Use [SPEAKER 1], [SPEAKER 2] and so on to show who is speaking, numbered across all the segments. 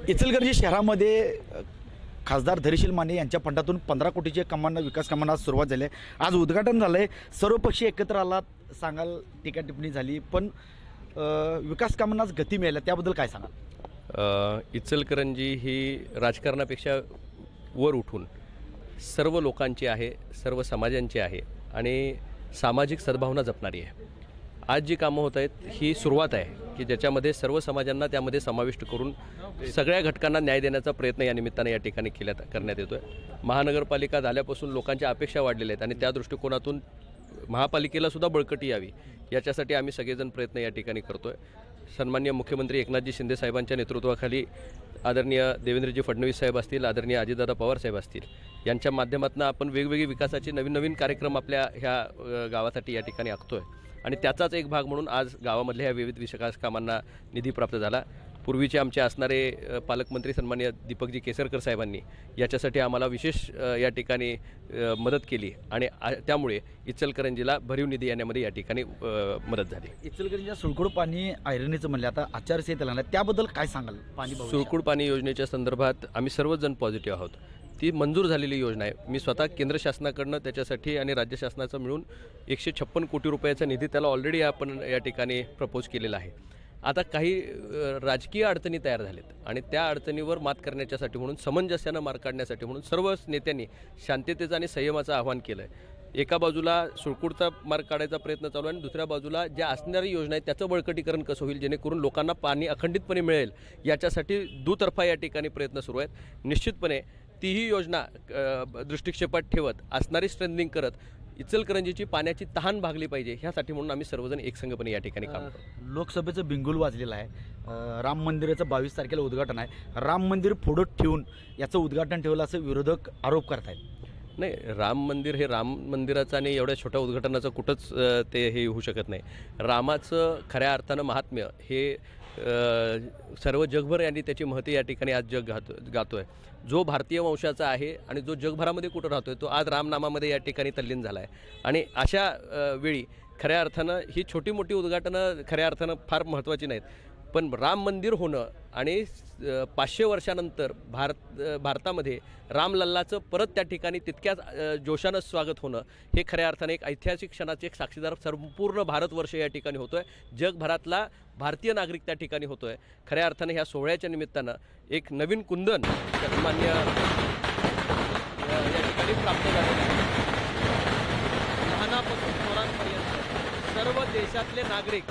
[SPEAKER 1] इचलकरंजी शहरामध्ये खासदार धैर्यशील माने यांच्या फंडातून 15 कोटीचे विकास कामांना सुरुवात झाली आहे। आज उद्घाटन झालं आहे, सर्वपक्षीय एकत्र आलात सांगाल, टीका टिप्पणी झाली, पण विकास कामांनाच गती मिळाली, त्याबद्दल काय सांगाल?
[SPEAKER 2] इचलकरंजी ही राजकारणापेक्षा वर उठून सर्व लोकांची आहे, सर्व समाजांची आहे आणि सामाजिक सद्भावना जपणारी आहे। आज जी कामं होत आहेत ही सुरुवात आहे की ज्याच्यामध्ये सर्व समाजांना त्यामध्ये समाविष्ट करून सगळ्या घटकांना न्याय देण्याचा प्रयत्न या निमित्ताने या ठिकाणी करण्यात येतो आहे। महानगरपालिका झाल्यापासून लोकांच्या अपेक्षा वाढलेल्या आहेत आणि त्या दृष्टिकोनातून महापालिकेला सुद्धा बळकटी यावी याच्यासाठी आम्ही सगळेजण प्रयत्न या ठिकाणी करतो आहे। सन्माननीय मुख्यमंत्री एकनाथजी शिंदे साहेबांच्या नेतृत्वाखाली आदरणीय देवेंद्रजी फडणवीस साहेब असतील, आदरणीय अजितदादा पवार साहेब असतील, यांच्या माध्यमातून आपण वेगवेगळे विकासाचे नवीन कार्यक्रम आपल्या ह्या गावासाठी या ठिकाणी आखतो आहे आणि त्याचाच एक भाग म्हणून आज गावामधल्या ह्या विविध विकास कामांना निधी प्राप्त झाला। पूर्वीचे आमचे असणारे पालकमंत्री सन्माननीय दीपकजी केसरकर साहेबांनी याच्यासाठी आम्हाला विशेष या ठिकाणी मदत केली आणि त्यामुळे इचलकरंजीला भरीव निधी येण्यामध्ये या ठिकाणी मदत झाली।
[SPEAKER 1] इचलकरंजीला सुळकुड पाणी आयरनीचं म्हणलं, आता आचारसंहिता लागणार, त्याबद्दल काय सांगाल?
[SPEAKER 2] सुळकुड पाणी योजनेच्या संदर्भात आम्ही सर्वजण पॉझिटिव्ह आहोत। ती मंजूर झालेली योजना आहे। मी स्वतः केंद्र शासनाकडनं त्याच्यासाठी आणि राज्य शासनाचं मिळून 156 कोटी रुपयाचा निधी त्याला ऑलरेडी आपण या ठिकाणी प्रपोज केलेला आहे। आता काही राजकीय अडचणी तयार झालेत आणि त्या अडचणीवर मात करण्याच्यासाठी म्हणून समंजस्यानं मार्ग काढण्यासाठी म्हणून सर्व नेत्यांनी शांततेचं आणि संयमाचं आवाहन केलं आहे। एका बाजूला सुळकुडचा मार्ग काढायचा प्रयत्न चालू आहे आणि दुसऱ्या बाजूला ज्या असणारी योजना आहे त्याचं बळकटीकरण कसं होईल जेणेकरून लोकांना पाणी अखंडितपणे मिळेल याच्यासाठी दुतर्फा या ठिकाणी प्रयत्न सुरू आहेत। निश्चितपणे तीही योजना दृष्टिक्षेपात ठेवत असणारी स्ट्रेंथनिंग करत इचलकरंजीची पाण्याची तहान भागली पाहिजे ह्यासाठी म्हणून आम्ही सर्वजण एकसंघपणे या ठिकाणी काम करतो।
[SPEAKER 1] लोकसभेचं बिंगुल वाजलेलं आहे, राम मंदिराचं 22 तारखेला उद्घाटन आहे, राम मंदिर पुढं ठेवून याचं उद्घाटन ठेवलं असं विरोधक आरोप करतायत।
[SPEAKER 2] नाही, राम मंदिर हे राम मंदिराचं आणि एवढ्या छोट्या उद्घाटनाचं कुठंच ते हे होऊ शकत नाही। रामाचं खऱ्या अर्थानं महात्म्य हे सर्व जगभर यांनी त्याची महती या ठिकाणी आज जग गातोय। जो भारतीय वंशाचा आहे आणि जो जगभरामध्ये कुठं राहतोय तो आज रामनामामध्ये या ठिकाणी तल्लीन झाला आहे आणि अशा वेळी खऱ्या अर्थानं ही छोटी मोठी उद्घाटनं खऱ्या अर्थानं फार महत्त्वाची नाहीत, पण राम मंदिर होणं आणि 500 वर्षानंतर भारतामध्ये रामलल्लाचं परत त्या ठिकाणी तितक्याच जोशानं स्वागत होणं हे खऱ्या अर्थाने एक ऐतिहासिक क्षणाचे एक साक्षीदार संपूर्ण भारतवर्ष या ठिकाणी होतो आहे। जगभरातला भारतीय नागरिक त्या ठिकाणी होतो आहे। खऱ्या अर्थाने ह्या सोहळ्याच्या निमित्तानं एक नवीन कुंदन सन्मान्य या ठिकाणी प्राप्त झालेलं आहे। लहानापासून थोरांपर्यंत सर्व देशातले नागरिक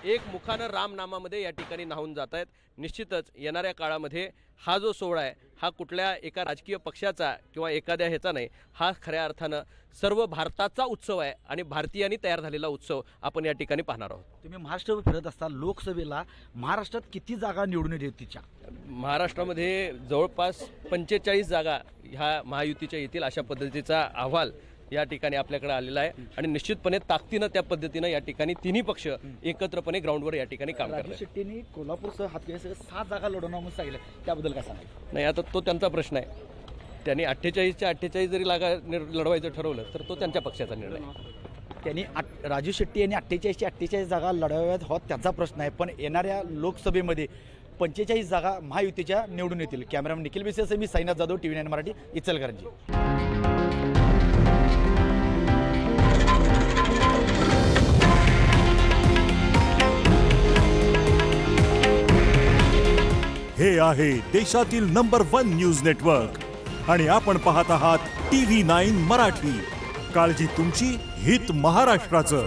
[SPEAKER 2] एक मुखानं रामनामामध्ये या ठिकाणी न्हावून जात आहेत। निश्चितच येणाऱ्या काळामध्ये हा जो सोहळा आहे हा कुठल्या एका राजकीय पक्षाचा किंवा एखाद्या ह्याचा नाही, हा खऱ्या अर्थानं सर्व भारताचा उत्सव आहे आणि भारतीयांनी तयार झालेला उत्सव आपण या ठिकाणी पाहणार आहोत।
[SPEAKER 1] तुम्ही महाराष्ट्रावर फिरत असता, लोकसभेला महाराष्ट्रात किती जागा निवडून येतील?
[SPEAKER 2] महाराष्ट्रामध्ये जवळपास 45 जागा ह्या महायुतीच्या येतील अशा पद्धतीचा अहवाल या ठिकाणी आपल्याकडे आलेला आहे आणि निश्चितपणे ताकदीनं त्या पद्धतीनं या ठिकाणी तिन्ही पक्ष एकत्रपणे ग्राउंडवर या ठिकाणी काम करतात।
[SPEAKER 1] राजू शेट्टींनी कोल्हापूरसह हातकणंगलेसह 7 जागा लढवणार म्हणून सांगितलं, त्याबद्दल काय सांगाल?
[SPEAKER 2] नाही, आता तो त्यांचा प्रश्न आहे। त्यांनी 48च्या 48 जरी लढवायचं ठरवलं तर तो त्यांच्या पक्षाचा निर्णय।
[SPEAKER 1] त्यांनी राजू शेट्टी यांनी 48च्या 48 जागा लढवाव्यात होत त्याचा प्रश्न आहे, पण येणाऱ्या लोकसभेमध्ये 45 जागा महायुतीच्या निवडून येतील। कॅमेरामॅन निखिल बिसेस, मी साईनाथ जाधव, TV9 मराठी, इचलकरंजी।
[SPEAKER 3] हे आहे देशातील नंबर 1 न्यूज नेटवर्क आणि आपण पाहत आहात TV9 मराठी। काळजी तुमची, हित महाराष्ट्राचं।